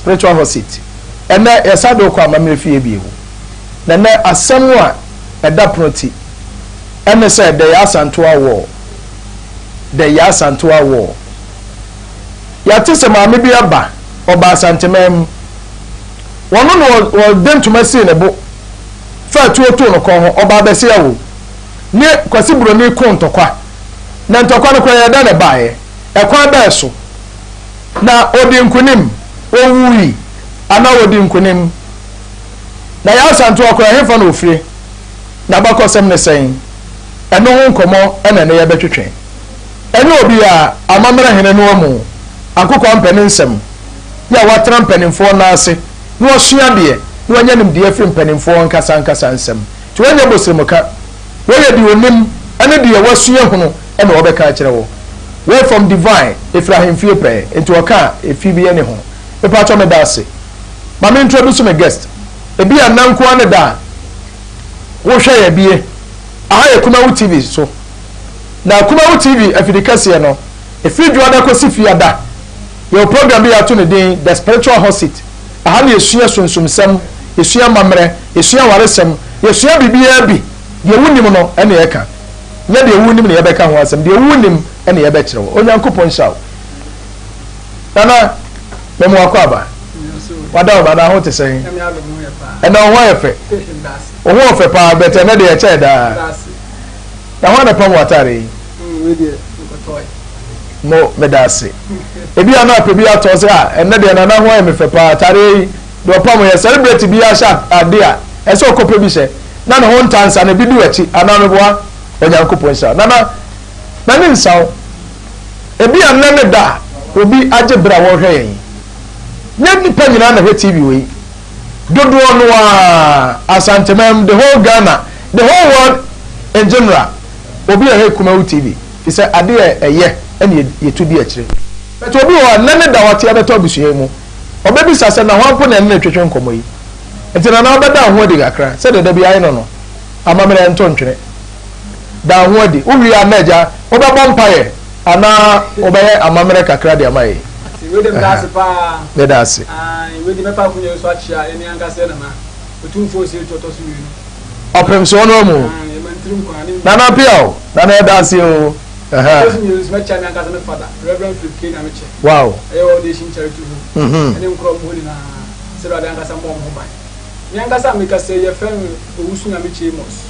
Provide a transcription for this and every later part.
spiritual hot seat ene yesado kwa amamre fie bi hu na na asemu a eda proti ene say de yasanto awo ya tese maame bi aba oba asantemam wono no dentuma si ne bo fa tuoto no ko ho oba bese yawo ne kwasi buroni ko ntokwa na ntokwa no ko ya da ne baaye ekwa ba so na odi nkunim owuyi ana odi nkunim na ya santo akwa hefa na ofire na bakọ sem ne sen eno ho nkomo ena ne ya betwetwe eno obi a amamra hene no mu akokọ mpene nsem ya watra mpenimfo na ase no osua de no anya nim de afiri mpenimfo nkasa nsem ti wanya bosremuka woyɛ di onim ene de wasua hunu ena obeka kire wo way from divine Ibrahim Fiepe into oka efibi ene ho pepa to me da ase ma me introduce my guest ebi ananko ane da wo hwe ya bie aha ye Kumawu TV so na Kumawu TV afidikase no efidwo ada kosi fiada your program be ato ne din the spiritual hot seat aha ne esua sonsomsam esua mamre esua waresem esua bibia bi ye wunim no ene ye ka nya de wunim ne ye beka ho asem de wunim ene ye be kire wo onyankopon sha nana memo akwaba wada ba na ho te sen ena ho efe ho efe pa bete na de ye che da na ho na pam watare mo medase ebi ana pe bi ato se a ene de na ho efe pa tare do pam ye celebrate bi a sha ade a ese okope bi se na no ho ntansa na bi du achi ana no boa onyankopon sha nana na ni nsaw ebi anna ne da obi age bra wo hwe yen nyani pa nyina na hwe TV we dodo no a asantemam the whole Ghana the whole world in general obi a Kumawu TV is a ade eye ene yetudi akire but obi wa nane da wate abeto bisue mu obebi sase na ho ampo na ne twetwe nkomo yi entina na obeda ho de gakra se de da bi ayi no no amamere nto ntwene da ho de uwi anaja obebọ mpaye ana obeye amamere kakra de amaye we dem da se pa le da se we dem pa kunyo so achia eni anka se na ma otumfo se to so wi no opem so no mu nana pio nana da se o Person use my channel as a father, Reverend Philip King Amiche. Wow. I audition charity. And then crop holding a Sarah Danga Sambo mobile. Yangasa make us say your friend Usun Amiche Mos.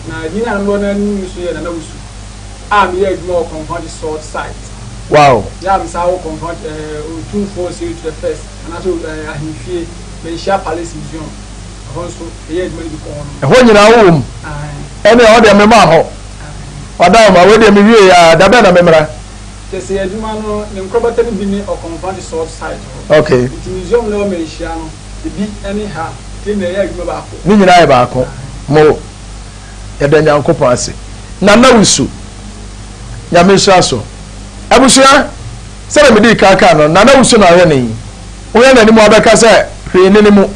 Now, you know, I'm not a new and I was. I'm here more confront the sword side. Wow. Yeah, I'm so confront 2-4 to the first, and I told him fear Meisha Palace Museum. Also, here is money before. When you're home, any other member. Wada ma we de me wie ya da be na memra kese aduma no ne nkrobata ni bi ni o confront the south side. Okay. The museum no me hia no e bi any ha ke na ya aduma ba ko ni nyina ya ba ko mo ya da nyankopon ase na na wusu ya me hia so abusua se na me di kaka no na wusu na hwe ni wo ya na ni mo abeka se hwe ni mu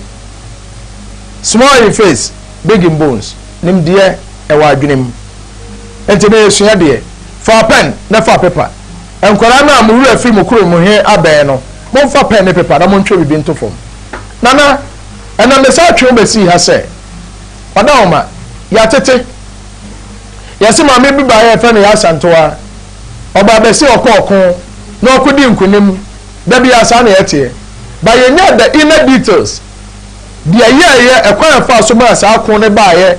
small in face big in bones nim de e wa adwenem enti na esua de fa pen na fa paper enkwara na amuru afi mu kuro mu he aben no mo fa pen na paper na mo ntwe bibi nto fom nana ena me sa twe be si ha se wada oma ya tete ya se ma me bi ba ya fa na ya santoa oba be se okokon na okodi nkunim da bi asa na yete ba ye nya the inner details dia ye ekwan fa so ma sa akon ne ba ye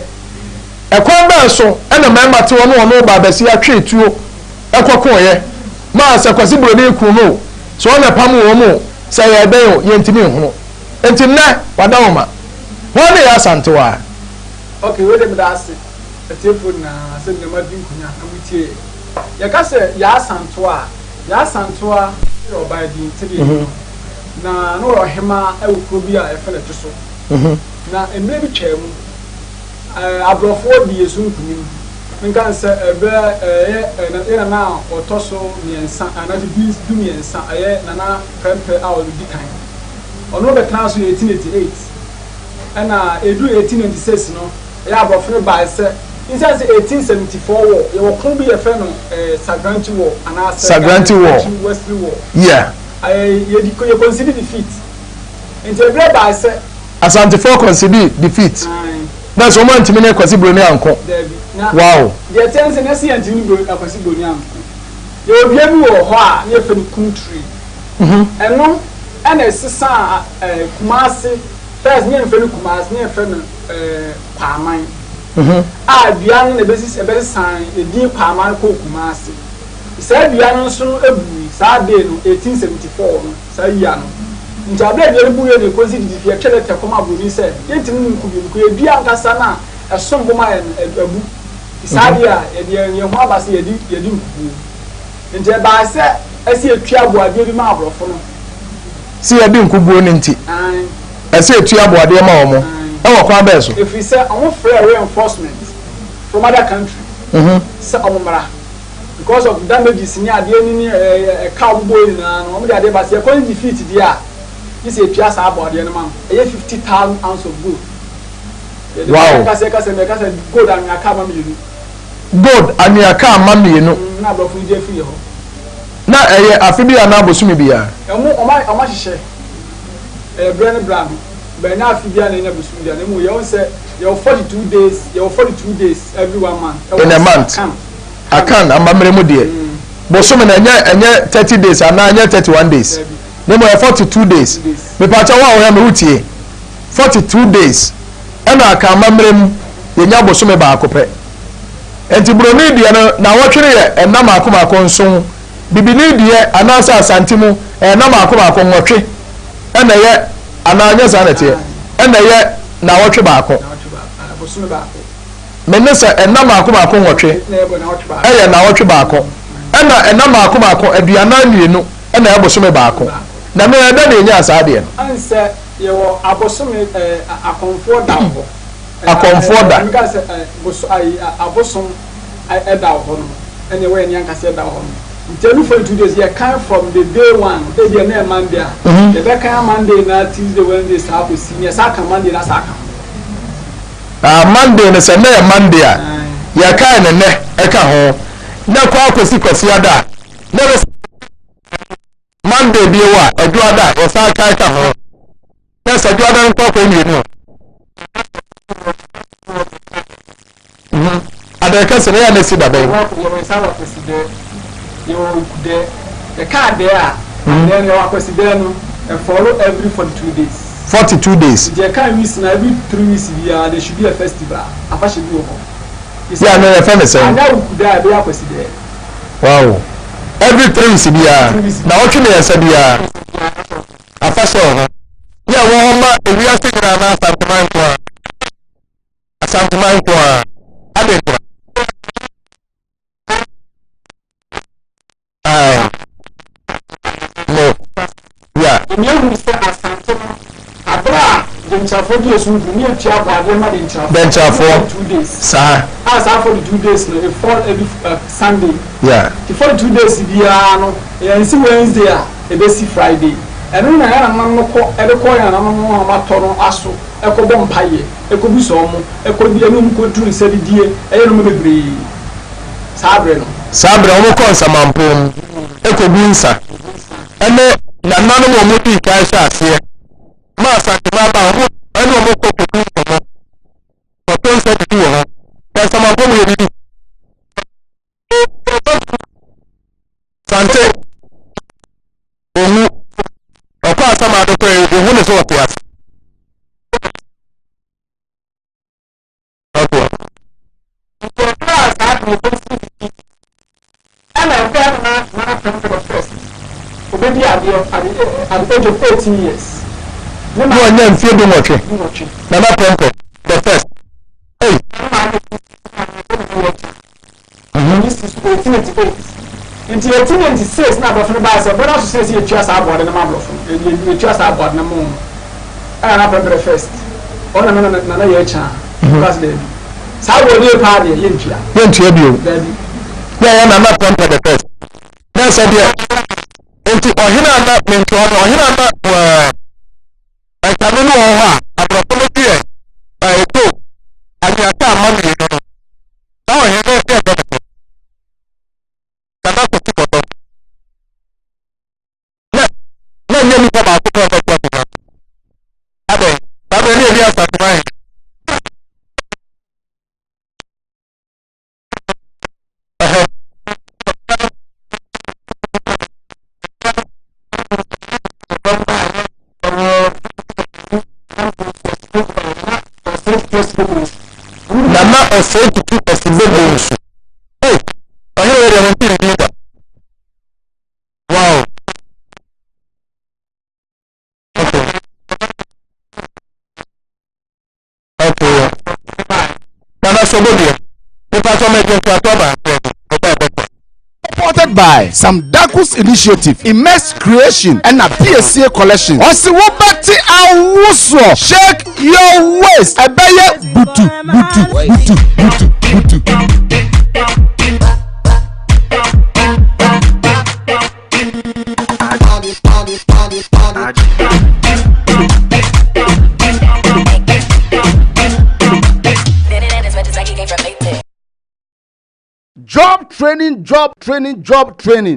ekwan ba so ena memba te wono ba besi atwe tuo ekokon ye ma se kwasi broni ku no so na pam wo mu se ye den yo ye ntimi hunu enti na wada wo ma wona ya santoa okay we dem da ase telefone na se ne ma din kunya na mutie ye ka se ya santoa o ba din tiri na no ro hema e wo bi a e fele to so na emre bi twemu abrofo bi yesu nkunim nka nse ebe na na otoso miensa ana bi du miensa aye na pempe a odi kan ono be kan so 1888 ana edu 1896 no ya abrofo ba se insa se 1874 wo ye wo kon bi ye fe no Sagranti war ana Sagranti war Wesley war yeah ye consider defeat nti ebre ba se Asante for concede defeat na so man ntimi ne kwasi broni anko wow the tense na se ntimi broni akwasi broni anko ye obia bi wo ho a na efe no country eno ana sesa kumase first ne efe no kumase ne efe no paaman a bia no na besi san edi paaman ko kumase sa bia no so no ebu sa day no 1874 no sa ya no nti abla bia bu ye ne kozi di fie twele te koma broni se yentimi nkubi ye bia nkasa na esom boma abu sa bia ye ho abase ye di nkubi nti ba se esi etua aboade bi ma abrofo no si ye di nkubuo ni nti esi etua aboade ma wo mo e wo kwa be so if we say on free reinforcement from other country se omumra because of damages ni ade ni cow boy na no mo de ade ba se ko defeat dia this etua sa aboade no ma e 50,000 ounces of gold wow kase gold an aka ma mi gold ani aka ma mi no na abrofo je fi ho na eye afibi ana abosumi bia oma hihye brand ben na afibi ana nya bosumi bia na mu ye won say you 42 days you 42 days every 1 month in a month akan amamre mu de bosumi na enya 30 days ana enya 31 days na mo 42 days me pa cha wa me wutie 42 days ana aka amamre mu ye nya bosumi ba akopɛ enti broni de na wotwere ye enam akoma konson bibini die anasa asantimu na maako nwotwe ena ye ananya sanete ena ye na wotwe baako menesa ena maako nwotwe eye na wotwe baako ena maako aduana mienu ena ye bosome baako na me da na enya asade no anse ye wo abosome akonfo da ho akonfo da nka se abosom da ho no ene we nya nka se da ho no Tell for 2 days, you come from the day one, maybe a Monday. The back Monday, not Tuesday, Wednesday, start with senior Saka Monday, that's Saka. Monday, and Sunday, Monday. You can't and Eka home. No call to see Cosiada. Never Monday be what? A Juada or Saka home. That's a Jordan talk when you know. And the cousin, I see the baby. You the card there, and then you are considering and follow every 42 days. 42 days. They can't miss every 3 weeks. There should be a festival. A fashion go home. Yeah, no, famous. And now there they are considered. Wow. Every 3 weeks, now what you say, a fashion. Yeah, well, we are thinking about something for a For this, we need to have for 2 days. Sir, as for 2 days, no, fall every Sunday. Yeah. For 2 days, and see Wednesday, a basic Friday. And when I am not every coin and I'm not aso, a cobom pie, a cobusom, a cobianum could do said dear, a remember Sabrino. Sabrino, Consamam, a cobinsa. And then, none of them cash here. Master, I know more for for 20 there's some of them. Sante, of course, some other prayer, the woman is what they ask. And I'm very first. Maybe at the age of 18 years. No, I'm feeling watching. Nana Pronto, the first. Hey. This is 1888. Into 1896, now, but I also says you trust our board and a mammal. You trust our board and a moon. And I remember first. On another year, because they. So, will you party? Yeah, I'm not Pronto the first. That's a dear. Into Ohina, not Minto, Ohina, not. I can't know how I brought here. I took. I can't money. Now I have a benefit. Cannot put it on. Let me come out to Right. Nana afraid to keep us in the bush. Hey, I hear it. Wow. Okay. Nana Sobodia. Supported by Sam Dakus Initiative, Immense Creation, and a PSA collection. Osiwobati awuso, shake your waist. Ebeye butu, butu, butu, butu, butu. Job training.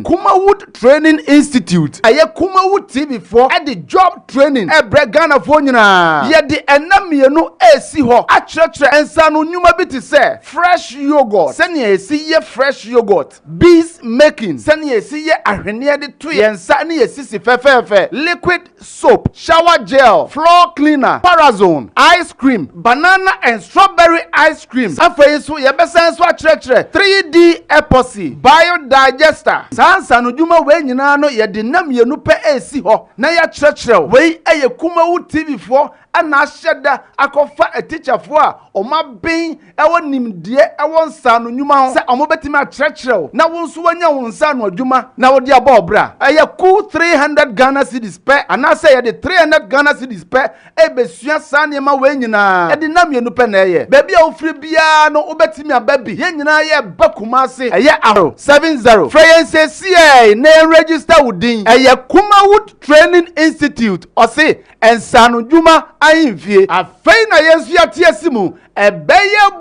Kumawood Training Institute. Aye Kumawood TV for at the job training. Ebre Ghana for nyina. Ye the enamienu esi ho. Achetre ensanu nyuma biti se. Fresh yogurt. Seni esi ye fresh yogurt. Bees making. Seni esi ye ahwene de to ye nsa ne esi si fefefe. Liquid soap, shower gel, floor cleaner, Parazone, ice cream, banana and strawberry ice cream. Afei so ye besen so achetre 3D epoxy biodigester sansa no dwuma we nyina no ye de nam ye nu pe esi ho na ya kyerɛkyerɛw we eye Kumawood TV fo ana ahyɛda akɔfa a teacher fo a ɔma ben ɛwɔ nimdie ɛwɔ nsa no dwuma ho sɛ ɔmo betimi akyerɛkyerɛw na wo nso wanya wo nsa no dwuma na wo de aba obra ɛyɛ cool 300 Ghana cedis pe ana sɛ ye de 300 Ghana cedis pe ebesua sa nneɛma we nyina ɛde nam ye nu pe na ɛyɛ baabi a wo firi bia no wo betimi aba bi ye nyina ye ba Kumasi ɛyɛ aro 70 Freyense CA na register wudin ɛyɛ Kumawood Training Institute ɔse ensa no dwuma ayimfie afei na yensu ya tie simu ebeye.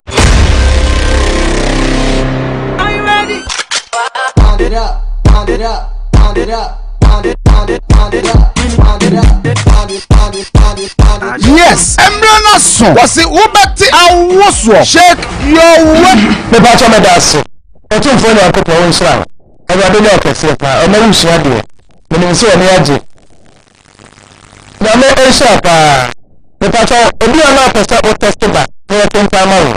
Are you ready? Pound it up, pound it up, pound it up, pound it, pound it, pound it up, pound it up, pound it, pound it, pound it, pound it. Yes, embrana so wasi ubati awuso shake your way. Me ba cho me daso. O tun fo na ko to won sha. E ba de o kese pa. O me wusu ade. Me ni so me aje. Na me e sha pa. Me pa cho obi ana pesa o test ba. Me ten time o.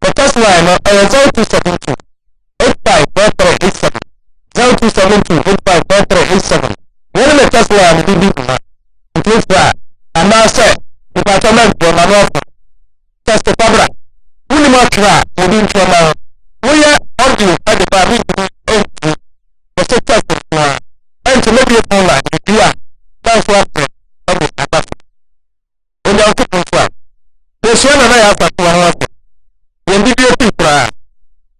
The test line no e 0272 854387. 0272 854387. When me test line bi bi na. It is ana say me pa cho me go na no. Test pabra. Uni ma tra, obi ntwa ma. We are audio at the bar. The sector and to make it online. Yeah, that's what I was about. When you are to confirm, there's one and I have to one. When you do people,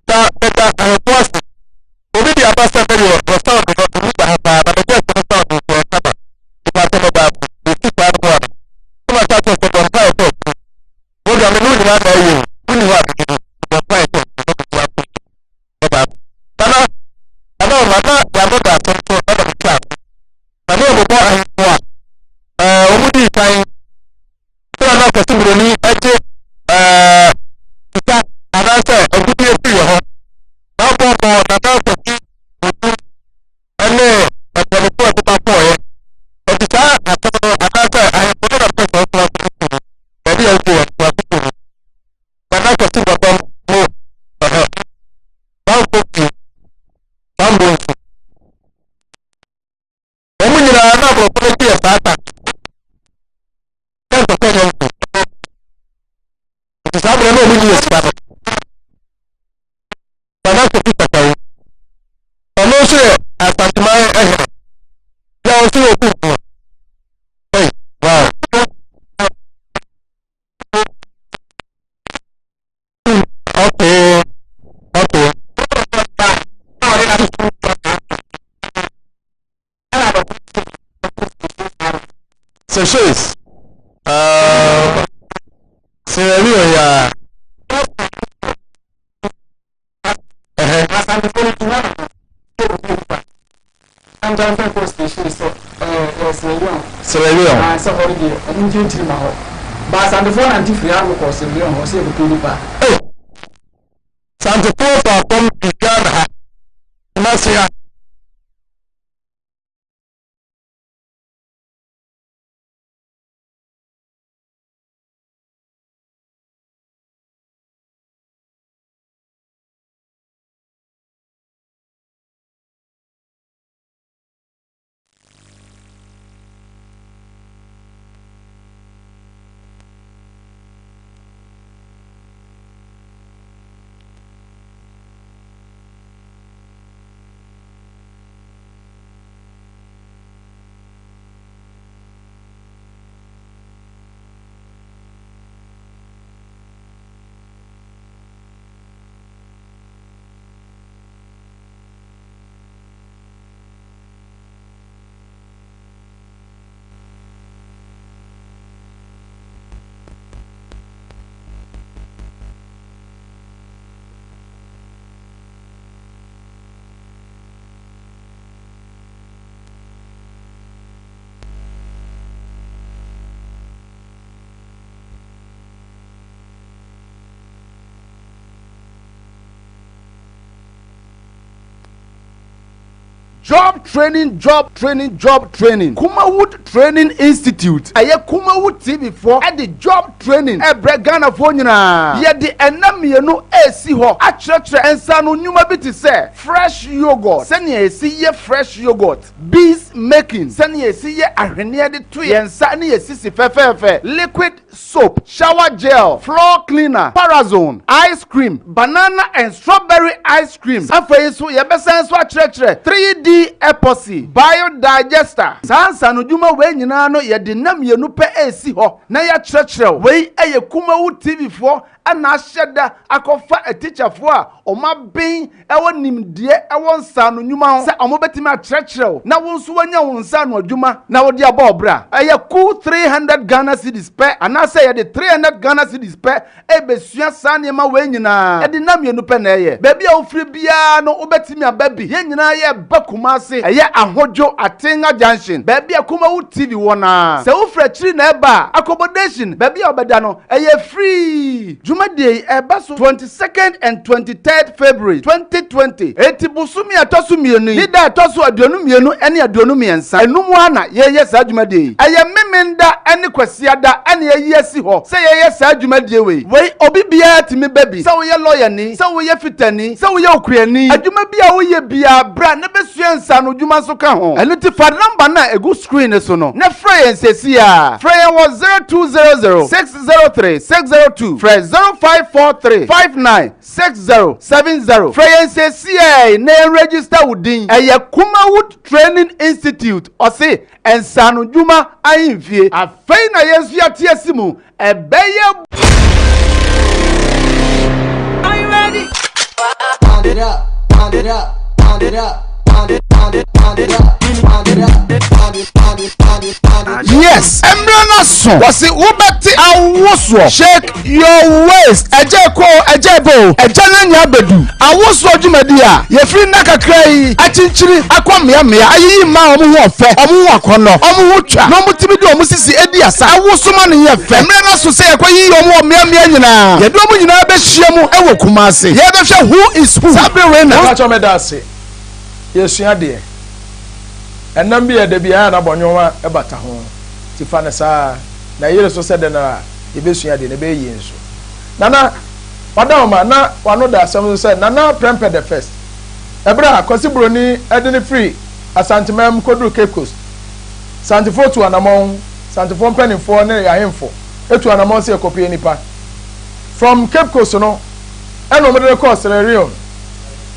that I was already a pastor was found to have a just to start with your cover. If I talk about the people at one, so much as to compare to what I'm doing right now. You have to compare to. Seychelles, Sierra Leone, Sierra Leone. So holiday, I didn't do it tomorrow. But and the phone anti free out because the million was able to do Santa Popa from Ghana. Masia. Job training. Kumawood Training Institute. Aye Kumawood TV4 at the job training. Ghana phone ye the enamienu AC ho. A church and sanu nyuma biti say fresh yogurt. Send ye see ye fresh yogurt. Bees making. Send ye see ye ahenia de two and sani ye sisi fefe. Liquid soap, shower gel, floor cleaner, Parazone, ice cream, banana and strawberry ice cream. Safa so ye besan so a church 3D epoxy biodigester sansa no dwuma we nyina no ye de nam ye no pe esi ho na ya kyerɛkyerɛw we eye Kumawood TV4 ana ahyɛda akɔfa a teacher fo a ɔma ben ɛwɔ nimdie ɛwɔ nsa no nnwuma ho sɛ ɔmo betimi akyerɛkyerɛw na wo nso wanya wo nsa no adwuma na wo de abɔ obra ɛyɛ cool 300 Ghana cedis pɛ ana sɛ ye de 300 Ghana cedis pɛ ebesua sa nneɛma we nyina ɛde nam ye no pɛ na ɛyɛ baabi a wo firi bia no wo betimi ababi ye nyina ye ba Kumase ɛyɛ ahodwo Atenga junction baabi a Kumawood TV wona sɛ wo fra kyiri na ɛba accommodation baabi a obɛda no ɛyɛ free Jumadi Ebaso 22nd and 23rd February 2020. Eti busumi atosu mienu. Nida atosu aduonu mienu eni aduonu miensa. Enumu ana ye sa Jumadi. Eye memenda eni kwesiada eni ye si ho. Se ye sa Jumadi we. We obi bia timi baby. Se wo ye lawyer ni, se wo ye fitani, se wo ye okuani. Adwuma bia wo ye bia bra ne besua nsa no dwuma so ka ho. Enu ti fa number na egu screen so no. Ne frey ensesi a. Frey was 0200 603 602. Frey 0543-596070. Freyense CA na register within a Kumawood Training Institute or say and Sanu Juma Ayinfie. A faina yesu ya tiesimu a beye. Are you ready? Pound it up, pound it up, pound it up. Yes, Emrana son. Was it Ubati Awoswo? Shake your waist. Ejeko, ejebo, ejananya bedu. Awoswo jumedia. Ye free naka krei. Achinchiri akwa mia. Ayi ma omu ofe. Omu wakono. Omu ucha. No mutimidu omu sisi edi asa. Awoswo mani ye fe. Emrana son se yakwa yi omu mia nyina. Ye do omu nyina be shiemu ewo Kumase. Ye be she who is who. Sabi wena. Kacho medase. Yesua de enam bi ede bia na bonwoma ebata ho ti fa ne saa na yere so se de na ebesua de ne be yi nso nana wadama na wano da asem so nana prempe the first ebra akosi broni ede ne free asantemam kodru Cape Coast santifo tu anamon santifo mpanimfo ne yahemfo etu anamon se ekopie nipa from Cape Coast no eno medre course Sierra Leone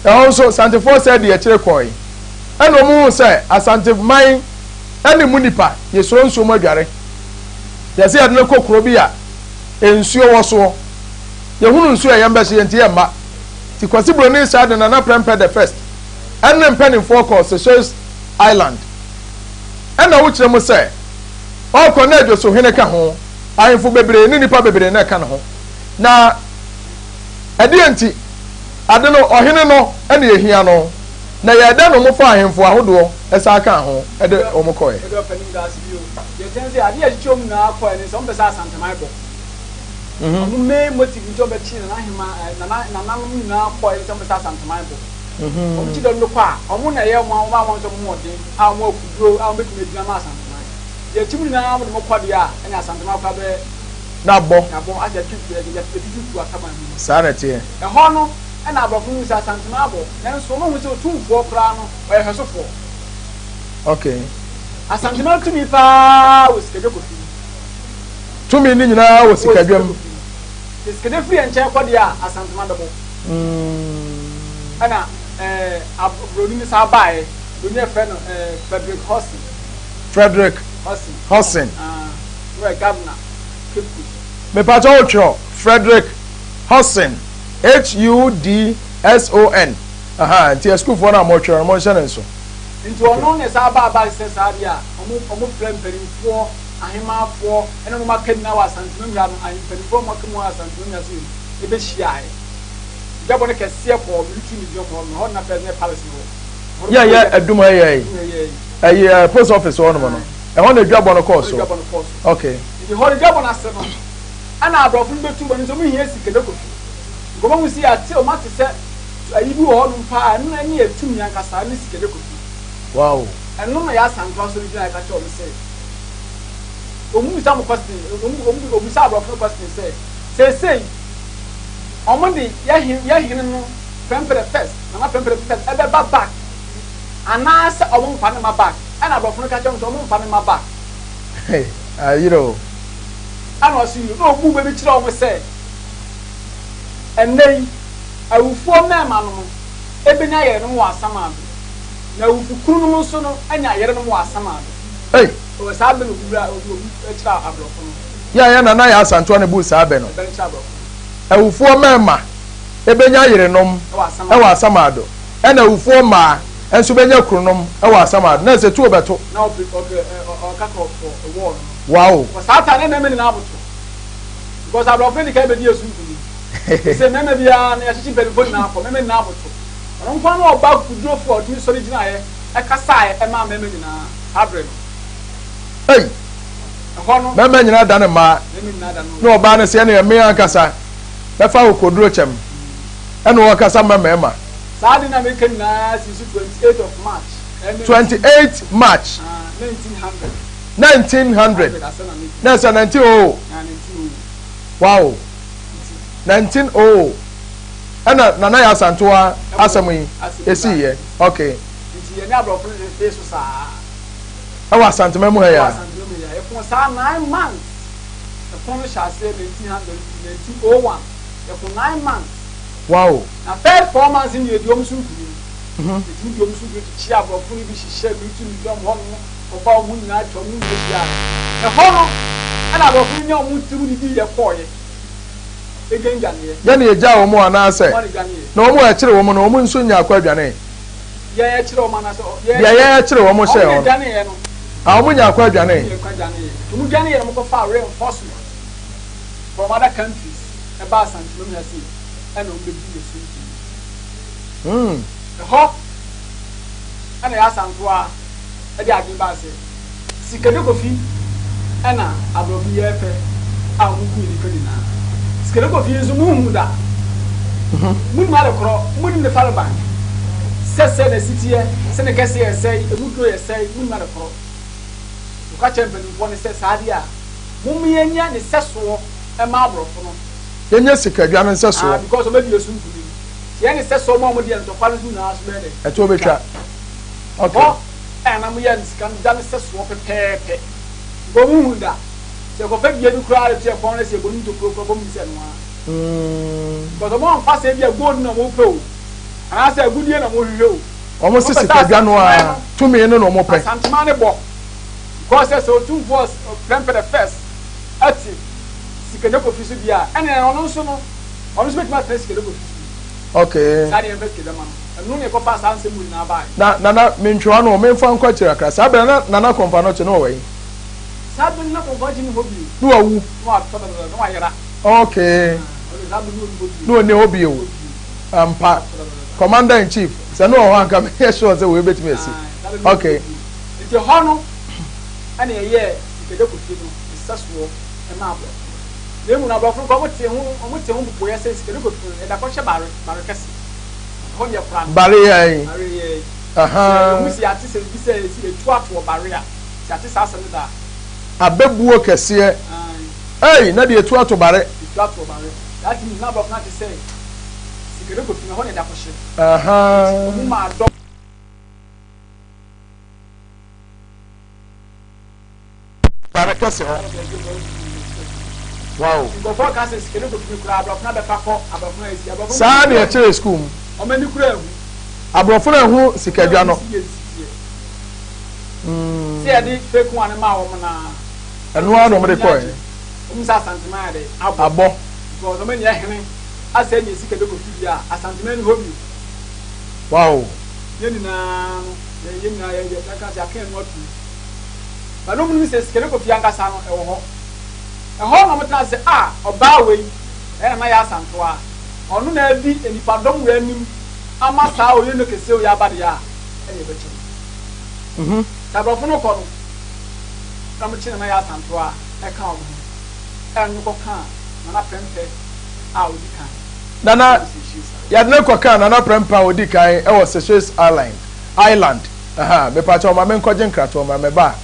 also santifo said the chere koi eno mu say asantif man ene munipa yesoro nso mu adware yesi ade ne kokoro bi a ensuo wo so ye hunu nsuo ye mba hye ntie ma ti kwasi broni sade na prempe the first ene mpenin focus Seychelles Island ena wo kire mu say o ko na adwo so hene ka ho ahemfo bebre ni nipa bebre na ka ho na ade enti ade no ohene no ene yehia no na ye da no mo fa ahemfo ahodo esa ka ho e de omo koy e do panim da asi bio ye ten say ade ye chom na koy ni so mbesa santamai bo omo me motive nto be chi na hima na nam na koy so mbesa santamai bo omo chi do no kwa omo na ye mo so mo de a mo akuduro a mo betime dina ma santamai ye chim na mo kwa dia enya santamai kwa be na bo aja tutu ya tutu akama ni sanete e ho no e na abrofo mu sa santamai bo na so mo hu se otumfo kra no o ye hwesofo. Okay. Asantima to me pa was kedokofi. To me ni nyina wo sikadwam. Sikade free enche kwadia asantima dabo. Ana abroni ni sa bae, doni e friend Frederick Hossin. Frederick Hossin. We governor. Me pa to otro Frederick Hossin. HUDSON. Aha, ti school for na mo tro mo nse nso. Nti ono ne sa ba se sa dia omo plemperimfo ahemafo ene no makadina wa santima mia no ahemperimfo makamo wa santima mia so e be hia e jabo ne kese ko military museum ho na president palace no yeah aduma yeah post office one no e ho na dwabo no course okay the whole dwabo na se no ana abrofo betu bo nso mu hia sikede kofi gomo mu si ati o mate se ayibi ho no pa anu na ni etum yankasa ni sikede kofi. Wow. And no, I asked him to answer the question. Omu some question. Omu sa about question say. On Monday, yeah, no. Pemper first. I'm pemper first. Ever back. And I said, I won't find my back. And I brought from the catch on find my back. Hey, you know. I know see you. No, who baby child will say. And then I will form them, man. Ebenya no was some. Na ufukuru no so no anya yere no asama do hey o sa be no gura o chira abrofo no ya na ya asanto na bu sa be no awufuo mema ebenya yere nom e wa asama do e na awufuo ma enso benya kurunom e wa asama do na se tu obeto na o kakọ for wall wow o sa ta na me na aboto because abrofo ni ka be di esu nkuni se meme bia na ya chichi be na afọ meme na aboto on kwa no ba kudro for mi so rigina ye e kasa e ma meme nyina abre hey ho no meme nyina da ne ma no oba ne se ne me ankasa be fa kodro chem e no kasa meme ma sa di na me ken na si 28 of March 28 March 1900 na sa 1900 wow 1900 ana na ya santoa asemu yi esi ye okay nti ye na abrofo ne face so sa awa santema mu ha ya e fon sa 9 months e fon sha se 1901 e fon 9 months wow na third 4 months in ye diom su kuni nti diom su bi chi abrofo ne bi hihye bi tu diom ho no ko ba mu na atwa mu ne bia e ho no ana abrofo ne mu tiru ni bi ye koye ya na eja wo mo ana ase na wo mo a kire wo mo na wo mo nso nya akwa adwane ya kire wo mo ana so ya kire wo mo hye wo a wo mo nya akwa adwane mu dwane ye mo ko fa reinforcement from other countries e ba santi no see and on be bi so ho ana ya santo a e di adin ba se sikade kofi ana abrobi ye fe a mu ku ni kadi na skele ko fiye zumu muda mun mala kro mun ne falban sese na sitie se ne kese ye sei emudo ye sei mun mala kro ko ka champion won se sadia mun mi enya ne seso e ma abrofo no yenya sikadwa no seso because o ma bi esu nkuni ye ne seso mo de ento kwalo su na aso be de e to betwa okay na mo ye ne skan dan seso pepepe go mu muda se ko fe bia du kra te ko na se bonu to pro bom se no a ko mo fa se bia gold na mo pe o ana se agudie na mo hwe o o mo sisi kadwa no a to me no mo pe santima ne bo ko se so two force pempe the first ati sikede ko fisu bia ene ono so no ono so betma tres sikede ko fisu okay sadi en sikede ma no ne ko pa sanse mu na ba na mentwa no me mfa nkwa kira kra sa be na kompa no che no we sabe na kompa ni hobi no awu no atọ no ayera okay no ne obi o ampa commander in chief se no ho anka me sure say we betime esi Okay. It's a honor and a year if you don't continue. It's such war and marble. Then when I brought from Comity, who says, you look at the Cocha Barricas. On your plan. Barrier. We see artists, he says, a 12 barrier. Artists are that. A big work as here. Hey, not the 12 to barre. 12 barrier. That is number of not to say. You look at the honey that was Barricas. Wow. Saa na chere school. Omani kura hu. Abrofo na hu sikadwa no. Se ade fake one ma wo na. Anu anu mo de koy. Umsa santima de Abo. Because omani ehene asa nye sikadwa ko fibia asantima ni hobi. Wow. Yeni na ye taka se akan no tu. Ba no mu se sikadwa ko fia nkasa no e wo ho. Ehon na mutna se oba we na ya santo a onu na bi enipa dom we anim ama saa oye no kese o ya bade ya e be chi tabrofo no ko no na mo chi na ya santo a e ka o enu ko kan na prempe odi kan Nana ya dne ko kan na prempa odi kan e wo Seychelles Island me pa cha o ma me nkoje nkrato ma me ba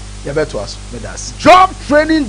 Job training.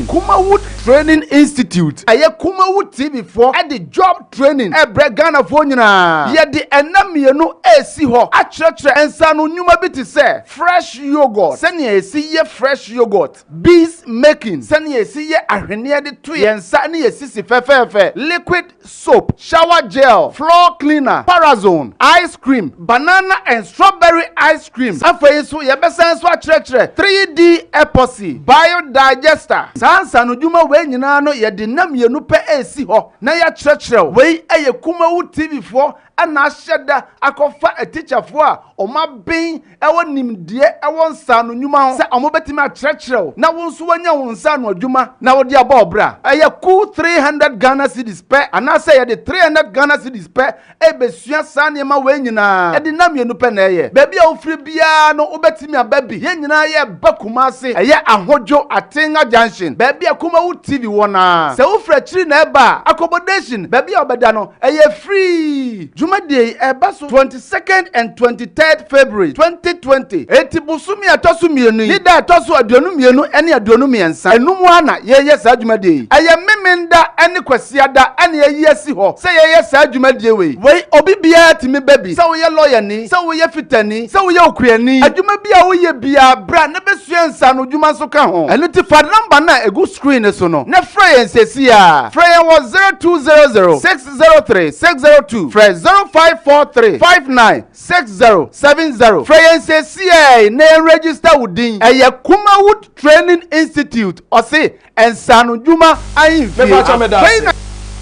Kumawood Training Institute. Aye Kumawood TV for at the job training. Ghana for nyina. Ye the enamienu esi ho. Achretre ensanu nyuma biti se. Fresh yogurt. Sani esi ye fresh yogurt. Bees making. Sani esi ye ahwene de to ye nsa ni esi si fefefe. Liquid soap, shower gel, floor cleaner, Parazone, ice cream, banana and strawberry ice cream. Afa so ye besenso 3D epoxy biodigester sansa no dwuma we nyina no ye de nam ye no pe esi ho na ya kyerɛkyerɛ we eye Kumawood TV for ana ahyɛda akɔfa a teacher for a ɔma ben ɛwɔ nimdie ɛwɔ nsa no nnwuma ho sɛ ɔmo betimi akyerɛkyerɛ na wo nso wanya wo nsa no adwuma na wo de aba obra ɛyɛ cool 300 Ghana cedis pɛ ana sɛ ye de 300 Ghana cedis pɛ ebesua sa ne ma we nyina ɛde nam ye no pɛ na ɛyɛ baabi a wo firi bia no wo betimi aba bi ye nyina ye ba Kumase ɛyɛ ahodwo Atenga junction baabi a Kumawood TV wona sɛ wo fra kiri na ɛba accommodation baabi a obeda no ɛyɛ free Day Ebaso 22nd and 23rd February 2020. Eti busumi atosu mienu. Nida atosu aduonu mienu eni aduonu miensa. Enumu ana ye saa dwumade. Aye memenda eni kwasiada eni ye si ho. Se ye saa dwumade we. We obi bia timi baby. Se wo ye lawyer ni, se wo ye fitani, se wo ye okuani. Adwuma bia wo ye bia bra na besua nsa no dwuma so ka ho. Enu ti fa number na egu screen so no. Na frɛ yen sesi a. Frɛ yen was 0200 603 602. Frɛ 0543-596070. Freyense CA na register within a Kumawood Training Institute. Or say and Sanu Juma I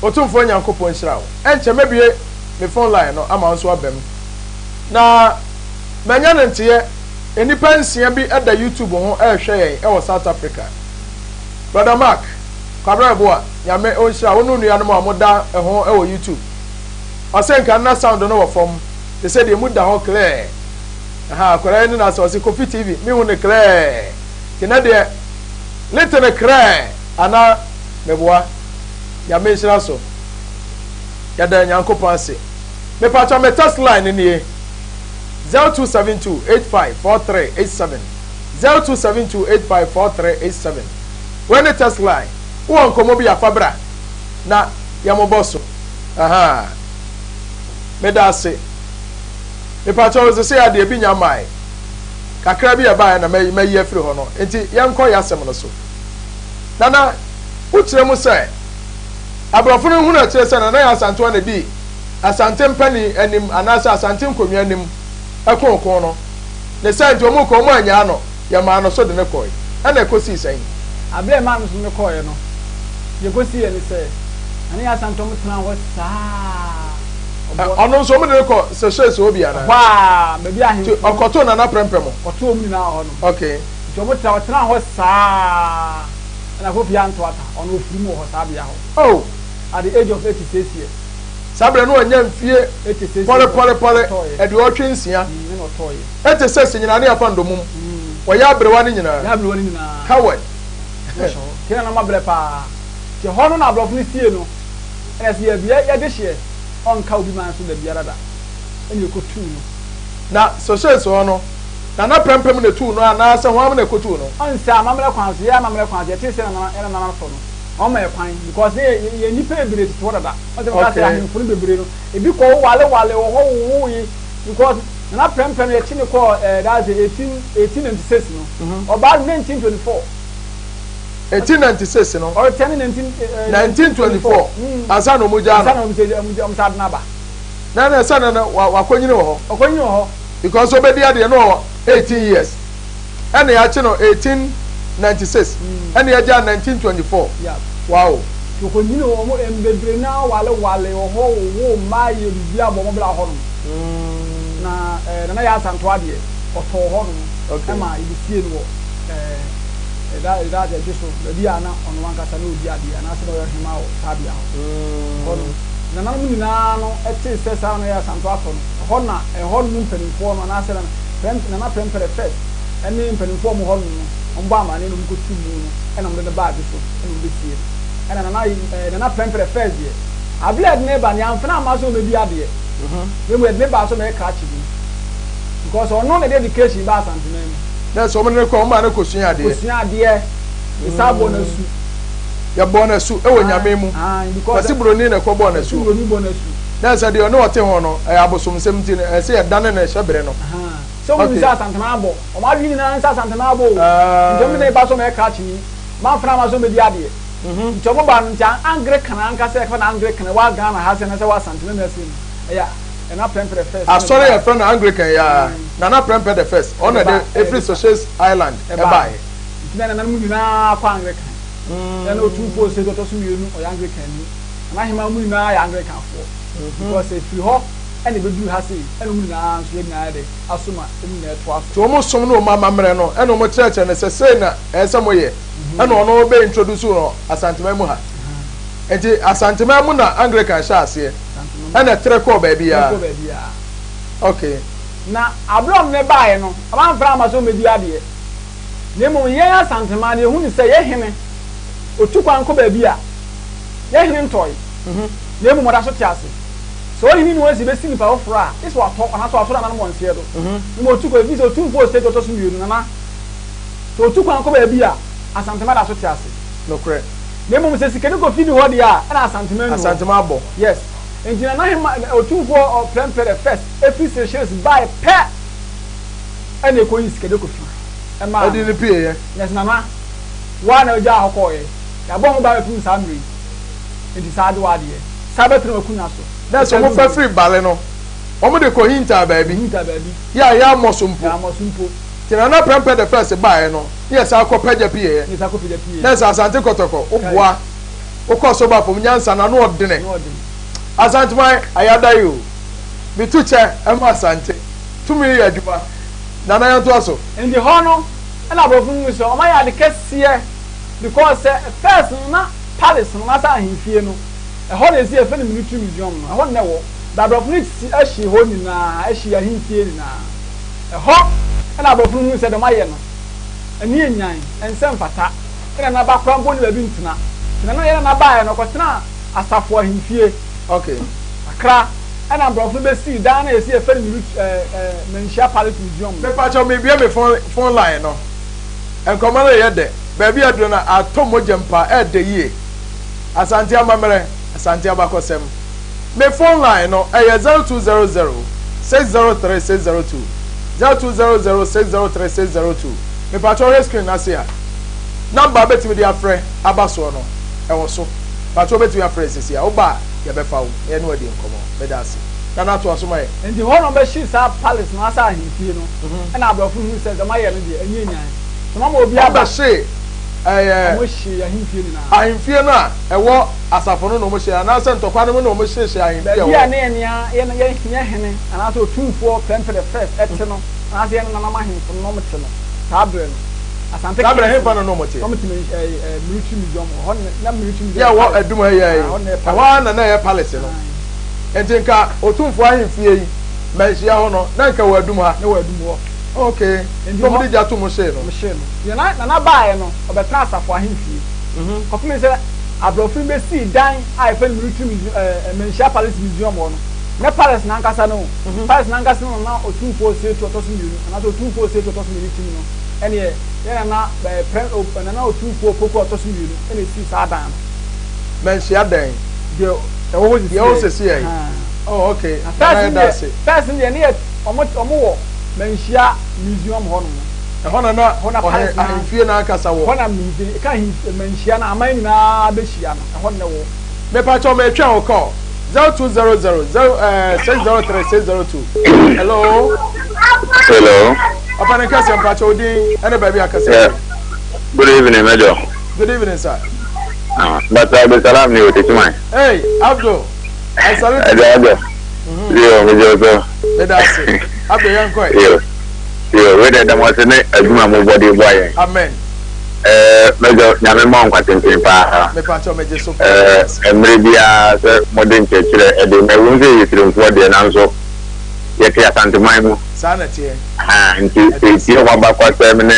Otumfo Nyankopon Shirawo. Enche mebie me phone line no ama nso abem. Na manya ntie enipa nsia bi ada YouTube ho ehwe yen e wo South Africa. Brother Mark, kwabra boa, nyame onhira wo nunu ya no amoda ho e wo YouTube. Osenka na sound no from they said they moved the whole clear. Korea na so Kofi TV me hu ne clear. Kina de little ne clear ana meboa ya me nhira so. Ya da Nyankopon ase. Me pa cha me test line ni 0272854387 0272854387 when the test line won komo bi afabra na ya moboso medase me pacho we say ade bi nyamai kakra bi eba na mayi afiri ho no enti yenko yasem no so nana ukire mu say abrofo no hu na kire say na ya asanto na bi asante mpani anim anasa asante nkomia anim ekon no ne say nti omu ko mu anya no ya ma no so de ne koi ana ekosi sai abre ma no so ne koi no ye kosi ye ne say ani asanto mu tena ho saa ono so mo de ko se obi ana wa me bi ahin okoto na prempem oto omu na ho no okay so mo tena ho saa na ko bia nto ata ono ofiri mo ho saa bia ho oh at the age of 86 years sabre no anya mfie pole e de otwe nsia ete sese nyina ne afa ndomum wo ya abrewa ne nyina Howard kina na mabre pa ke hono na abrof ni tie no ene se ya de hye on ka obi man so da biara da ene ko tu no na so so no na prempem na tu no ana se ho am na ko tu no on se amamre kwan so ya amamre kwan je te se na na so no on my kwan because ye nipa ebire to da o se ka se ahemfo no bebire no ebi ko wale wo yi because na prempem ye chine ko that's 1896 no oba 1924 1896 no or 1924 asa no muja no asa no muja na ba na asa na wakonyine wo ho because obedi ade no 18 years ene ya chi no 1896 ene ya ja 1924 yeah wow okonyine wo mo embebre na wale wo ma ye bia bo mo bla ho no na ya santo ade oto ho no e ma ibisie no that just the diana on one kasa no dia dia na se no hima o tabia ho na na mu na no ete se sa no ya santo ato no ho na ho no mpanimfo no na se na prempere first ene mpanimfo mo ho no mba ma ne no ko tu mu no e na mo de ba bi so e no be tie e na prempere first ye abled ne ba ne amfana ma so me dia de we ne ba so me ka chi bi because ono na dedication ba santinam na so mo ne ko ma na kosua ade isabo na su ya bona su e wo nyame mu because broni na ko bona su na sa de ono ote ho no e abosom sem ti e se ya dane na hyebere no so mo bisa santana abo o ma dwi na nsa santana abo njomi na ba so me ka chi ma fra ma so me di ade njomo ba ntia Anglican anka se fa na Anglican wa Ghana ha se na se wa santana na se ya na prempere first asore ya friend Anglican ya na prempere the first on the every socialist island e bai na mu nyina kwa Anglican na no two post se to so mienu o Anglican ni na hima mu nyina ya Anglican fo because if you ho ene be du ha se ene mu nyina so nyina de asoma emu na eto aso to mo som no mama mre no ene mo church na se sei na ese mo ye ene ono be introduce no asantema mu ha enti asantema mu na Anglican sha ase ene tre ko ba bia okay na abrom ne bae no ama mfra ma so medi ade nemo ye asantema ne hu ni se ye hene otukwan ko ba bia ye hene ntoy nemo mo da so tiase so hene ni wasi be sini pa ofra is wa to na so afra na mo nsie do nemo otukwa bi so tumfo state to so mienu na so otukwan ko ba bia asantema da so tiase no correct nemo mo se sikene ko fini ho dia na asantema abo yes engineer na him otumfo of prempere first every sessions by per ene ko yin sikede ko fi e ma odi ni pie ye yes nana wa na oja ahoko ye ya bo mo ba me samri enti saade wa de sabetre ma kunya so na so mo fa free bale no o mo de ko hinta baabi ya mosumpo tina na prempere the first by no yes akopagya pie ye na sa asante kotoko oboa okoso ba fom nyansa na no odene asante mai ayada yo bituche ema asante tumi ye aduma na na yanto aso in the hono na abofu mu so o ma ya de kese because first na palace na sa ahimfie no e ho na esi e fe ni military museum no ho na wo da abofu ni ahyi ho ni na ahyi ahimfie ni na e ho na abofu mu se de ma ye no ani enyan ensem fata na ba kra mbo ni ba bi ntina na ye na ba ye no ko tena asafo ahimfie okay akra ana brofo be see dan na esi e fe ni menhia palace museum me pa cho me bia me phone line no enkomale ye de ba bia do na atomo jempa e de yie asante amamere asante abakosem me phone line no e 0200 603 0200 603 602 me pa cho screen na se ya number betimi dia frɛ abaso no e wo so pa cho betimi afrɛ sisi ya wo ba ya be fa wo ye no adi nkomo be da se na na to asoma ye ndi ho no be shi sa palace no asa ahimfie no e na abrofo hu se ma ye no de anyi nyan so ma obi aba she mo shi ahimfie ni na ahimfie na e wo asafo no no mo shi na se ntokwa no no mo shi ahimfie wo ya na ye na ye hene ana so tumfo pempere first ete no na se ye na na ma ahimfo no mo te no tabre no asante tabre he fa no mo te mo te military museum ho na military museum ya wo aduma ye wa na na ye palace no nka otumfo ahemfie yi manhia ho no na nka wadum ha na wadum ho okay no mo dia to mo hye no ye na baaye no obetna asafo ahemfie kofime se abrofin be si dan a ife military manhia palace museum ho no na palace na nkasa no palace na nkasa no na otumfo se to to so miru na to otumfo se to so miru timi no ene ye na na otumfo poko to so miru ene si sa dan manhia dan de wo di o se si oh okay person de ne omo wo manhia museum ho no na ahemfie na nkasa wo hona mi ka manhia na aman nyina be hia no ho ne wo me pa cho me twa wo call 0200 603 hello Open kasi mpacho odi ene baby akase. Good evening, Major. Good evening, sir. But Abdul Salam ni wote tumai. Hey, Abdul. I salute you. Abdul. Yo, Major. That's it. Abdul yankoi. Yo, we dey damo se ne aduma mo body boy. Amen. Major, nyame mo nkwatentin pa. Me pacho meje so. Emre bia se modern church e de me wunze yitirimfo de nanso. Yeti asante maimu. Sana tie. Nti o baba kwa semene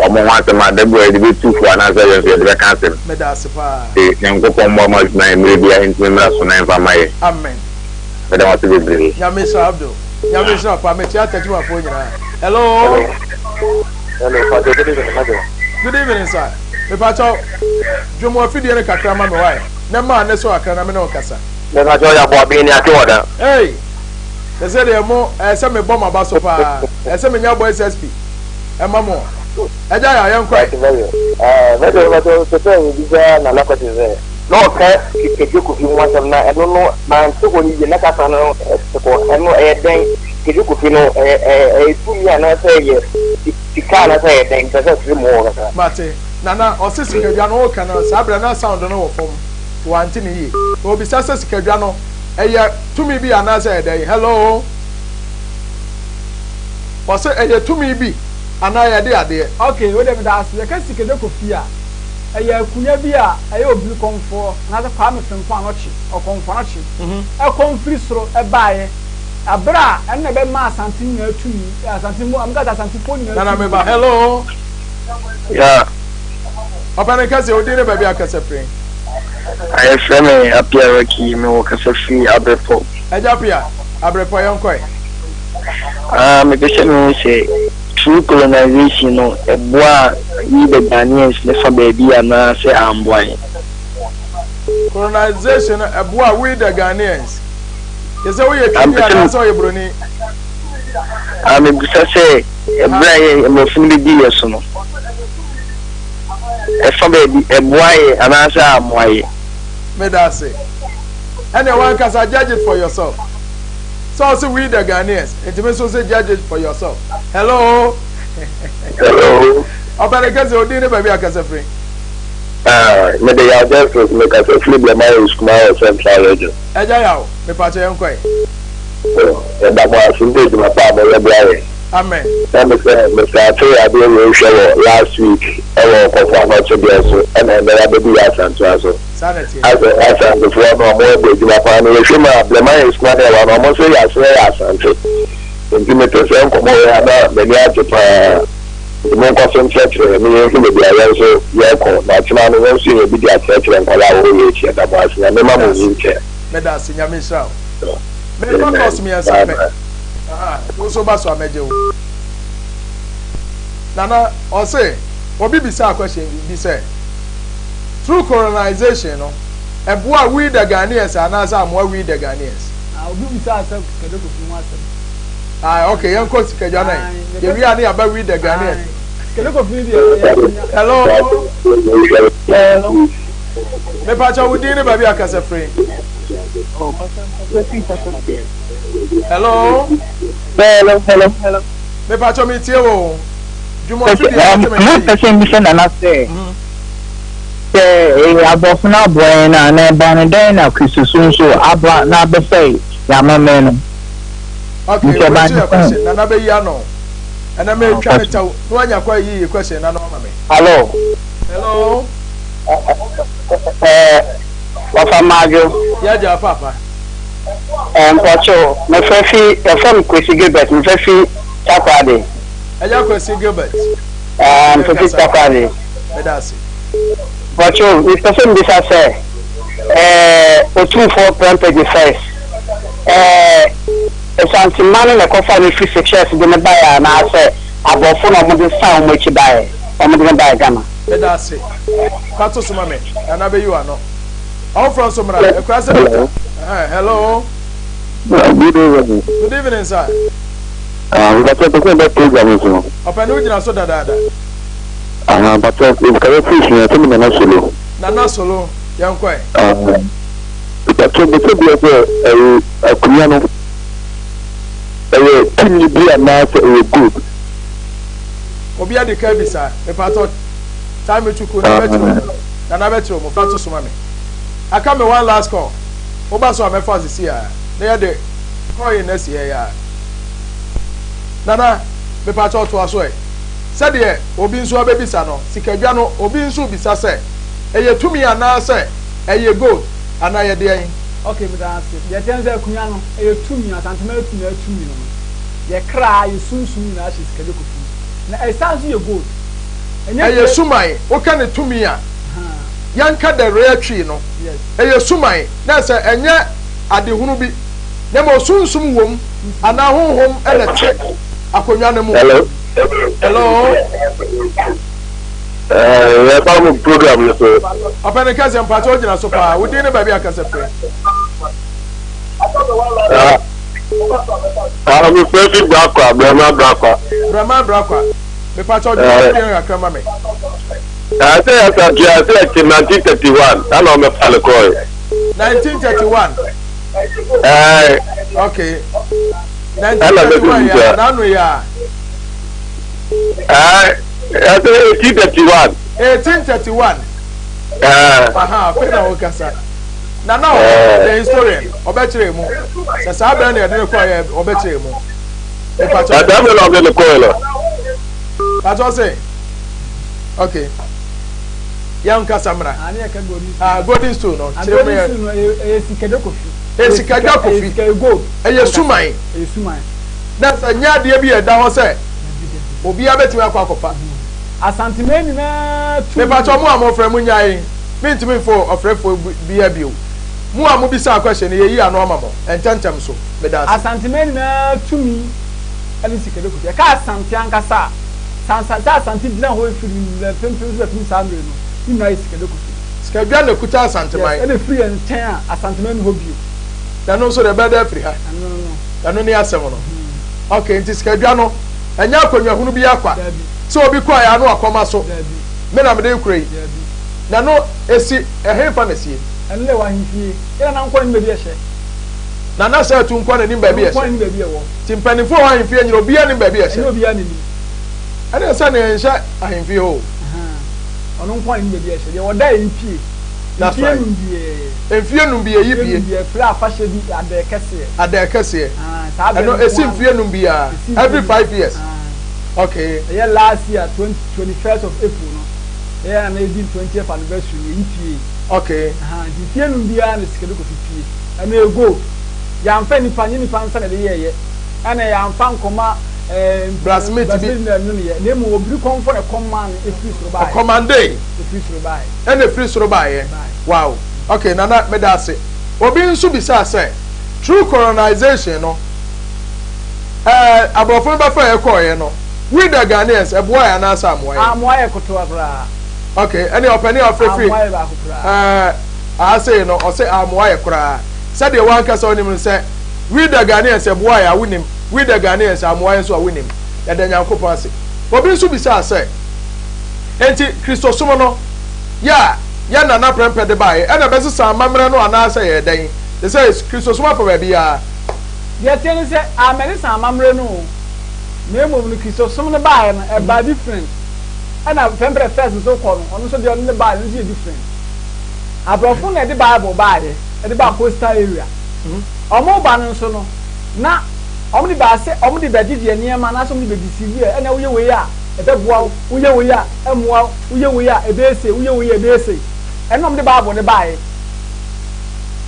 o mo wa tema de bo e de tufu ana se yo de cancel. Me da se pa. Nko pombo mo na emre bia nti me mra so na enfa mai. Amen. Me da wate bebre. Nyame so Abdul. Nyame so pa me tia tajuma fo nyina. Hello. Father, good evening, Major. Good evening, sir. Me pacho dwomo afidie ne kakra ma me wai. Na ma ne so akra na me no kasa. Me Major ya bo abi ni akewoda. Hey. Ese de mo ese me bom aba so pa ese me nya boy SSP e mamo eja ya yankwa Major so say bi za na la kwati ze no ka ke ku fi mo sam na eno no man so ko ni na ka sa no ko eno e den ke ku fi no fu mi ana say ye tika na say den ka sa fi mo ka mate nana osisi kedwa no ka na sabra na sound no wo fom wanti ni yi obi sasa sikedwa no eye tumi bi anase ede hello wase eye tumi bi anaya de ade okay we dem da ase ka sikede kofia eye kunya bi a eye obi konfo na za kwa me femfo anochi o konfo anochi e konfri soro e baaye abra enne be ma asante nya tumi asante mu amga asante fo nya nana me ba hello yeah opane kasi odire baby akase pre I frame apia ki me wo kasa fi abrepo. Eja pia abrepo yonkoi. Me be no say true colonization no eboa yi the Ghanaians ne fa baby ana say amboy. Colonization eboa we the Ghanaians. Is that we tumi ana so yebroni. Me be say ebra ye me fun bi yeso no. E fa baby eboa ye ana say amboy. Me that say. Anyone can say judge it for yourself. So also we the Ghanaians. It means so say judge it for yourself. Hello. Hello. Open the case odine baby akase free. Me dey ya just me ka say flip the my school central region. Eja yawo me pa che yonkoi. E da mo asunde di ma pa mo le bia. Amen. Me say I dey we show last week. I will confirm what you do so and then there be ya santo so. Sanity. As the floor no more be di ma pa no we shema the man is not there no more say ya santo. Intimate say ko mo ya na be ni atipa mo ko sem church me you be ya so ya ko na tima no we see be di church and kala wo ye chi da ba so me ma mo yin che. Me da se nyame sha. Me no cause me answer me. Wo so ba so ameje wo. Nana o say obi bi say question bi say through colonization no eboa we the Ghanaians and say amwa we the Ghanaians. Obi bi say asem kede ko fi mu asem. Okay, yan ko sikajwa na. Ye wi ani aba we the Ghanaians. Kede ko fi hello. Hello. Me pa cha wudi ni ba bi akase free. Hello. Hello. Me pa cha mi tie wo. Jumo fi di mo person bi se na na say abofuna boy na ban den na krisusun so abra na be say ya mama no. Okay, what's your question? Nana be ya no. And I may try to tell no anya kwa yi question na no mama. Hello. Papa Majo. Ya ja papa. Mpacho, my friend, from Kwesi Gilbert, my friend, Chakwade. Eja Kwesi Gilbert. Kwesi Chakwade. Medasi. Mpacho, Mr. Fem bisa say, O24 plan page first. Esanti mani na kofa ni free success de ne buy na say abofo na mo de sound mo chi buy. Omo de buy Ghana. Medasi. Pato sumame. Na be you ano. All from Somra. Hello. Good evening. Good evening, sir. We got to talk about program so. Open we na so dada. But if can fish na tell me na solo. Na solo. Yankwe. But to be akunya no. Team bi na say good. Obi ade ka bi sir. Me pato time chuku na betro. Na betro mo pato sumame. Aka me one last call. Oba so amefa sisi ya. Na ya de call in next year ya. Nana me pato to aso e. Said ye obi nso abebisa no. Sikadwa no obi nso bisa se. Eye tumi ana se. Eye gold ana ye de yin. Okay, but that's it. Ye tenze akunya no. Eye tumi asantema tumi no. Ye kra ye sunsun na shi sikadwa kofu. Na esanso ye gold. Eye sumai o ka ne tumi a. Yanka the rare tree no. Yes. Eye sumai na se enye adehunu bi. Na mo sunsum wom ana honhom ele che akonwa ne mu. Hello. Hello. We have program so. Open the case and patrol na so far. We didn't baby akase free. I'm perfect Brahma Brakwa. Me patrol na akama me. I say 1931. I know me file call. 1931. Okay. 1931 ya na no ya. I say 1831. 1831. Fena okasa. Na the historian obetire mu. Se sa bra na ye de ko ye obetire mu. E patrol. Madam no be the call. Patrol say. Okay. Young Casamra. Golden Stone. Sikadwa kofi. Sikadwa kofi. Gold. Eye sumai. Na sanya de bi e da ho se. Obi abetimi akwakopa. Asantimeni na tu. Me pacho mu amofra mu nyai. Me ntimi fo ofrefo bia bio. Mu amu bi sa question ye yi ano amamo. Ententem so. Me da. Asantimeni na tumi. Ali sikadwa kofi. Ka asanti ankasa. Sansa asanti dina ho firi le pempem so tumi samre no. Ina sikadwa kofi. Sikadwa na kuta asantimai. Ele free and ten asantimeni ho bio. Na no so the better free ha. No. Na no ni asem no. Okay, nti sikadwa no. Enya akonwa hunu bi akwa. So obi kwa ya no akoma so. Me na me de kure. Na no esi ehefa na sie. Enle wa hifie. Ila na nkwa ni be ehye. Na na sa tu nkwa na ni ba bi ehye. Nkwa ni be ewo. Ti mpanifo wa hifie nyiro bia ni ba bi ehye. Ni obi ani ni. Ana sa na ehye ahifie ho. Ono nkwa ni be ehye. Ye woda hifie. That's right. Enfie num bi eyipie. Fra afahye bi adekese. Adekese. Ano esi enfie num bi a every 5 years. Okay. Yeah, last year 21st of April no. Yeah, na 20th anniversary EPA. Okay. The fear num bia na sikelo ko fifie. Ana ego. Ya mfa ni panye ni fansa na de ye. Ana ya mfa nkoma Blasmate bi na no ye. Na mu obiri konfo na command e free soro ba. Commande. E free soro ba. And free soro ba ye. Wow. Okay, nana me da se. Obi nso bi sa say true colonization no. Abrofo ba fa ye ko ye no. We the Ghanaians, a boy and answer Amoy. Amoy Kotoabra. Okay, any opinion of free? I say no, or say Amoy Kra. Said the one cast on him and say, we the Ghanaians, a boy, I win him. We the Ghanaians, Amoy, so I win him. And then Yanko Passy. But being so beside say, Enti Christosomono, ya na prempe de buy, and a best son, Mamma and answer a day. They say it's Christosoma for baby. Yes, I'm a Mamma no. Name of Christo, some of the buy and buy different. And I've tempered first so called, on so the only buy is different. I brought phone at the Bible buy at the back coastal area. Or more banner so no. Now, only by say, only by Gigi near man, as only by the severe, and now we are at the wall, we are, and wow, we are, a base, we are, a base, and on the Bible, the buy.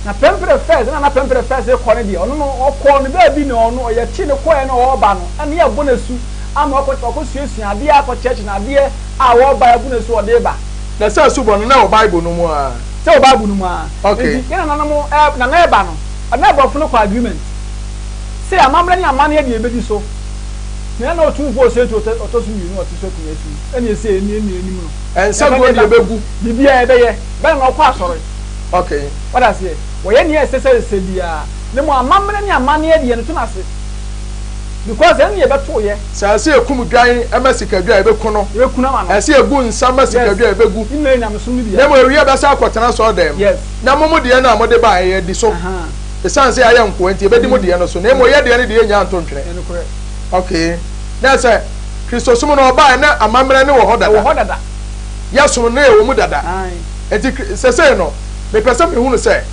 na pempere first na pempere first e ko ne de ono no okọ ne ba bi ne ono o ye chi ne ko e na o ba no ane ya bo na su ama okọ suesu ade akọ church na ade a wo ba ya bo na su o de ba na say su bo no na o Bible no mu a say o Bible no mu a okay ina na mo na e ba no na ba funu ko agreement say amamre ni amane ya de ebedi so na na otu fo se to su mi no otu so ku yesu ene se eni no en say go de ebegu bibia e be ye be na okọ asori okay what I say wo ye ni se bia ne mo amamre ni amane ya de no to na se because ene ye beto ye say say ekum dwan e masika dwan e beku no ye kuna ma no say egu nsa masika dwan e begu ina nya me so mi bia na mo ewie be say akotena so dem yes na mo de na mo de ba ye di so esan say aye nko enti e be di mo de no so na mo ye de ne de nya ntontwene ene kore okay na say Kristo sumo no ba na amamre ne wo hodada ya sumo ne wo mu dada enti say no me pese me hunu say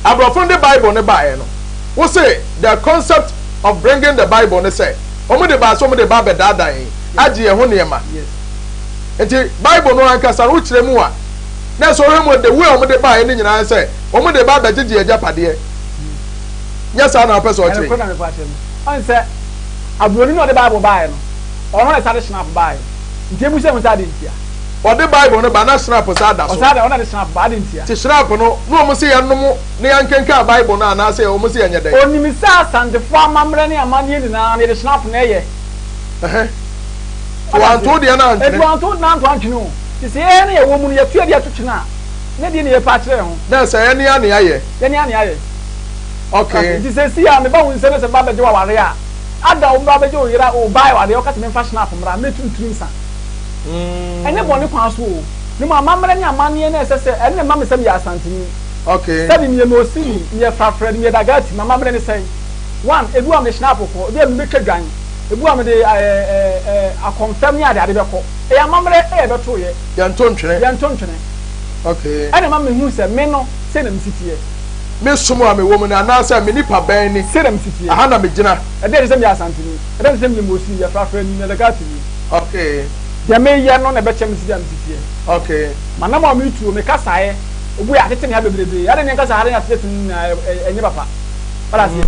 abrofo de Bible ne ba ye no wo say the concept of bringing the Bible ne say omo de ba so omo de ba be dada yin agi ye ho ne ma yes enti Bible no anka sa wo kire mu a na so re mo de we omo de ba ye ne nyina say omo de ba be gege ajapade nya sa na pese o kire ene kore na me pa tem on say abroni no de Bible ba ye no ono e sade snap ba ye nti ebu se mo sade ntia o de Bible no ba na snap sa da so o sade ona de snap ba de ntia ti snap no omo se ye nom ne yankenka Bible no na say omo se ye nyede onimi sa asantefo amamre ne amane ni na de snap na ye wanto de na antene wanto na anto antwene o ti se ye ne ye wo mu ye tue de atutwena ne de ne ye pa kire ho na say ye ne ya ne aye ye ne ya ne aye okay ti se si ya me ba won se ne se ba be je wa ware a ada o ba be je o yira o bai ware o ka te me fa snap mra me tuntum sa ene boni kwa so o ni mo amamre ni amane na ese se ene ma me sem ya asantini okay sabi mi no si mi ye fra fra mi dagati mama amamre ni sen one ebu am snap ko de me betwa dwan ebu am de a confirm ni ade be ko e amamre e be to ye ya ntontwene okay ene ma me hu se me no se na msitie me sumo a me wo mu na na say me nipa ban ni se na msitie aha na me gina e de sem ya asantini e de sem mo si ye fra fra ni dagati ni okay ya me ye no na be chem si ya msitie okay mana ma me tuo me kasae obu ya tete ne ha bebrebe ya de ne kasa hare ya tete na enye papa para si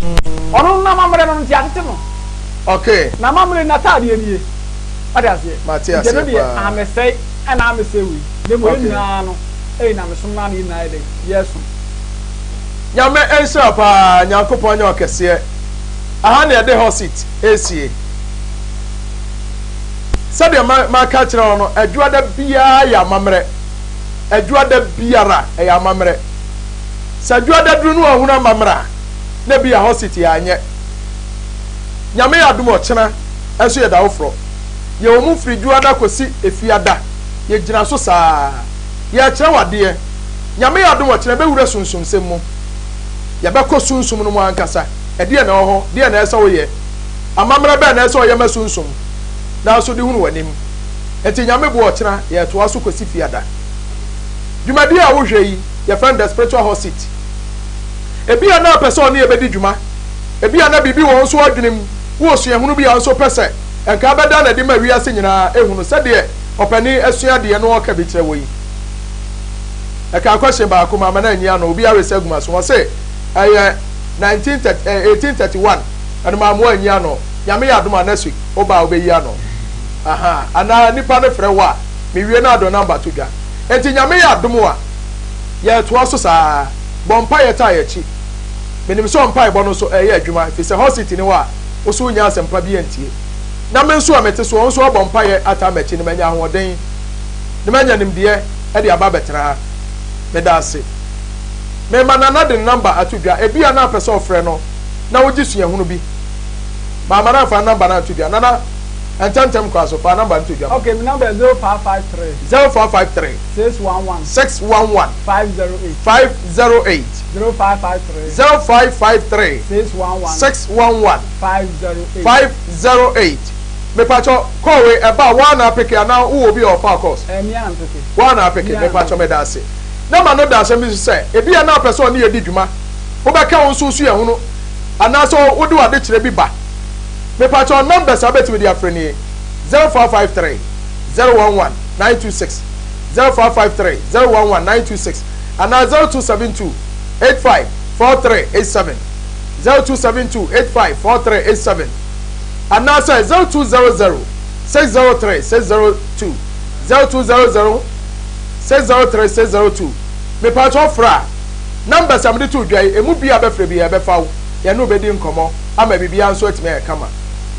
ono na mamre no ntia tete no okay na mamre na ta de nie ada si Matias je no de amesei ana amesewi ne mo nyina no na me sumna ni na ide yesu nyame ensa pa nyankopon nya okese aha na de hosit esie sabe ma ka kire no adwada bia ya mamre adwada biara ya mamre sadwada duru no ahuna mamra na bia hosit ya anye nyame ya dum ochena enso ye da ofro ye omu firi dwada kosi efiada ye gina so saa ye kire wade nyame ya dum ochena be wura sunsum sem mu ya be ko sunsum no mu ankasa e de na ho de na esa wo ye amamra be na esa wo ye ma sunsum na so de hunu wanim enti nyame bo ochena ye to aso kosi fiada dwumadi a wo hwe yi ye friend the spiritual hosit ebi na person na ebedi dwuma ebi na bibi won so adwenem wo so ehunu bi anso pese enka beda na de ma wi ase nyina ehunu se de opani asua de no oka bi kire wo yi eka question ba ko ma na anya no obi awese aguma so wo se 1831 and ma mo anya no nyame ya adoma next week oba obeyi ano aha ana nipa ne frɛ wa me wie na ado number to dwa enti nyame ya adomo a ye to aso saa bompa ye ta ye chi menim so mpa e bono so ye adwuma fi se hospital ni wa wo so nya asempa bi antie na me nso amete so won so bompa ye ata machi ni manya ahoden ni manya nim de e de aba betra me da ase me manana de number atudwa e bia na person frɛ no na wo gi sua hunu bi ma mara fa number na atudwa nana antantem kwa so fa number atudwa okay my number is 0553 0553 611 508 0553 611 508 me pacho kowe eba one apeke na wo bi of course me an peke one apeke me pacho me da se na ma no da se mi se e bia na person na ye di dwuma wo be ka won so su ye hunu ana so wo de wade kire bi ba me pacho numbers abeti with your friend 0453 011 926 0553 011 926 ana 0272 854387 0272854387 and now say 0200 603 602 0200 603 602 me patch ofra numbers am de to dwai emu bia be frɛ bia be fawo ye no be di nkomo ama bibia nso atime e kama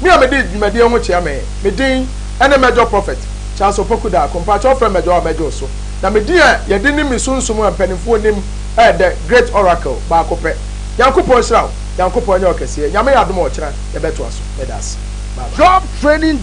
me am de dwumadi ho chia me din ene major prophet Charles Opokuda compatch ofra major so na me din a ye de ni mi sunsum ampanimfo nim the great oracle ba kopɛ yankopɔn hiraw yankopɔn nya okɛse nyame yadom ɔkyera ye beto aso medas Job training.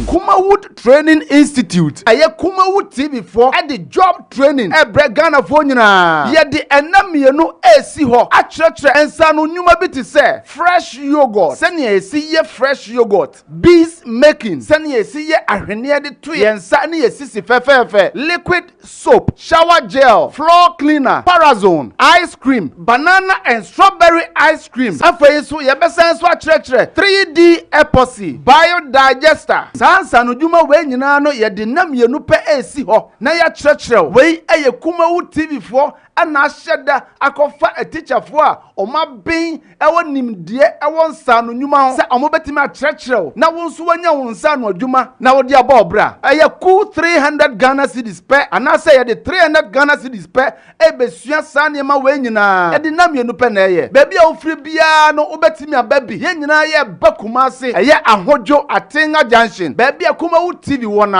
Kumawood Training Institute. Aye Kumawood TV4 at the job training. Ghana phone na. Ye the enamienu AC ho. Acheche ensano nyuma biti se. Fresh yogurt. Send ye see ye fresh yogurt. Bees making. Send ye see ye ahwene de to ye nsa ne ye sisi fefe. Liquid soap, shower gel, floor cleaner, Parazone, ice cream, banana and strawberry ice cream. Afa so ye besen so acheche 3D epoxy biodigester sansa no dwuma we nyina no ye de nam ye no pe esi ho na ya kyerɛkyerɛw we eye Kumawood TV4 ana ahyɛda akɔfa atichafo a ɔma ben ɛwɔ nimdeɛ ɛwɔ nsa no dwuma ho sɛ ɔmo betimi akyerɛkyerɛw na wo nso wanya wo nsa no dwuma na wo de aba obra ɛyɛ cool 300 Ghana cedis pe ana sɛ ye de 300 Ghana cedis pe ebesua sa nneɛma we nyina ye de nam ye no pe na ɛyɛ baabi a wo firi bia no wo betimi ababi ye nyina ye ba Kumase ɛyɛ ahodwo Atenga junction baabi a Kumawood TV wɔ na